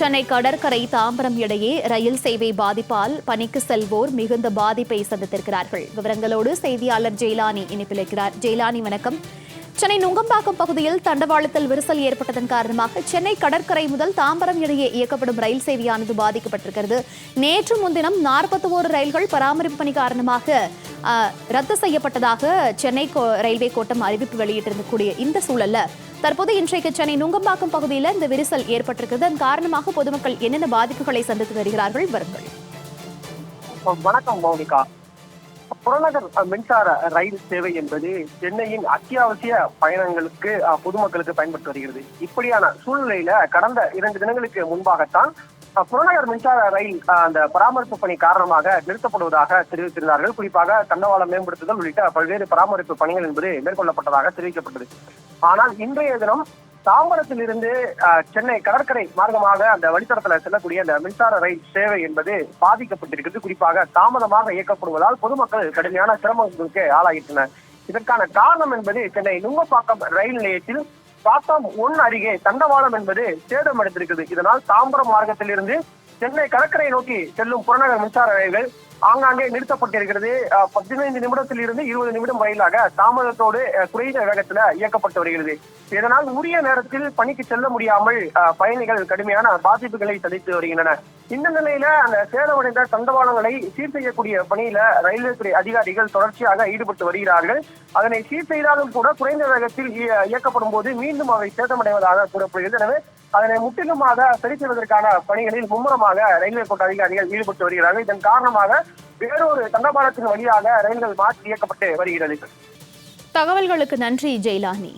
சென்னை கடற்கரை தாம்பரம் இடையே ரயில் சேவை பாதிப்பால் பணிக்கு செல்வோர் மிகுந்த பாதிப்பை சந்தித்திருக்கிறார்கள். விவரங்களோடு செய்தியாளர் ஜெயலானி இணைப்பில் இருக்கிறார். ஜெயலானி, வணக்கம். சென்னை நுங்கம்பாக்கம் பகுதியில் தண்டவாளத்தில் விரிசல் ஏற்பட்டதன் காரணமாக சென்னை கடற்கரை முதல் தாம்பரம் இடையே இயக்கப்படும் ரயில் சேவையானது பாதிக்கப்பட்டிருக்கிறது. நேற்று முன்தினம் 41 ரயில்கள் பராமரிப்பு பணி காரணமாக ரத்து செய்யப்பட்டதாக சென்னை ரயில்வே கோட்டம் அறிவிப்பு வெளியிட்டிருக்கக்கூடிய இந்த சூழல்ல தற்போது இன்றைக்கு சென்னை நுங்கம்பாக்கம் பகுதியில் இந்த விரிசல் ஏற்பட்டிருக்கிறது. அதன் காரணமாக பொதுமக்கள் என்னென்ன பாதிப்புகளை சந்தித்து வருகிறார்கள்? வருங்கள். வணக்கம் மௌனிகா. புறநகர் மின்சார ரயில் சேவை என்பது சென்னையின் அத்தியாவசிய பயணங்களுக்கு பொதுமக்களுக்கு பயன்பட்டு வருகிறது. இப்படியான சூழ்நிலையில கடந்த 2 தினங்களுக்கு முன்பாகத்தான் புறநகர் மின்சார ரயில் அந்த பராமரிப்பு பணி காரணமாக நிறுத்தப்படுவதாக தெரிவித்திருந்தார்கள். குறிப்பாக தண்டவாளம் மேம்படுத்துதல் உள்ளிட்ட பல்வேறு பராமரிப்பு பணிகள் என்பது மேற்கொள்ளப்பட்டதாக தெரிவிக்கப்பட்டது. ஆனால் இன்றைய தினம் தாம்பரத்தில் இருந்து சென்னை கடற்கரை மார்க்கமாக அந்த வழித்தடத்துல செல்லக்கூடிய அந்த மின்சார ரயில் சேவை என்பது பாதிக்கப்பட்டிருக்கிறது. குறிப்பாக தாமதமாக இயக்கப்படுவதால் பொதுமக்கள் கடுமையான சிரமங்களுக்கு ஆளாகின்றனர். இதற்கான காரணம் என்பது சென்னை நுங்கம்பாக்கம் ரயில் நிலையத்தில் பிளாட்ஃபார்ம் 1 அருகே தண்டவாளம் என்பது சேதமடைந்திருக்கிறது. இதனால் தாம்பரம் மார்க்கத்தில் இருந்து சென்னை கடற்கரை நோக்கி செல்லும் புறநகர் மின்சார ரயில்கள் ஆங்காங்கே நிறுத்தப்பட்டிருக்கிறது. 15 நிமிடத்தில் இருந்து 20 நிமிடம் வரையிலாக தாமதத்தோடு குறைந்த வேகத்துல இயக்கப்பட்டு வருகிறது. இதனால் உரிய நேரத்தில் பணிக்கு செல்ல முடியாமல் பயணிகள் கடுமையான பாதிப்புகளை சந்தித்து வருகின்றனர். இந்த நிலையில அந்த சேதமடைந்த தண்டவாளங்களை சீர் செய்யக்கூடிய பணியில ரயில்வே துறை அதிகாரிகள் தொடர்ச்சியாக ஈடுபட்டு வருகிறார்கள். அதனை சீர் செய்தாலும் கூட குறைந்த வேகத்தில் இயக்கப்படும் போது மீண்டும் அவை சேதமடைவதாக கூறப்படுகிறது. எனவே அதனை முற்றிலுமாக சரி செய்வதற்கான பணிகளில் மும்முரமாக ரயில்வே கோட்ட அதிகாரிகள் ஈடுபட்டு வருகிறார்கள். இதன் காரணமாக வேறொரு தண்டவாளத்தின் வழியாக ரயில்கள் மாற்றி இயக்கப்பட்டு வருகிறது. தகவல்களுக்கு நன்றி ஜெயலானி.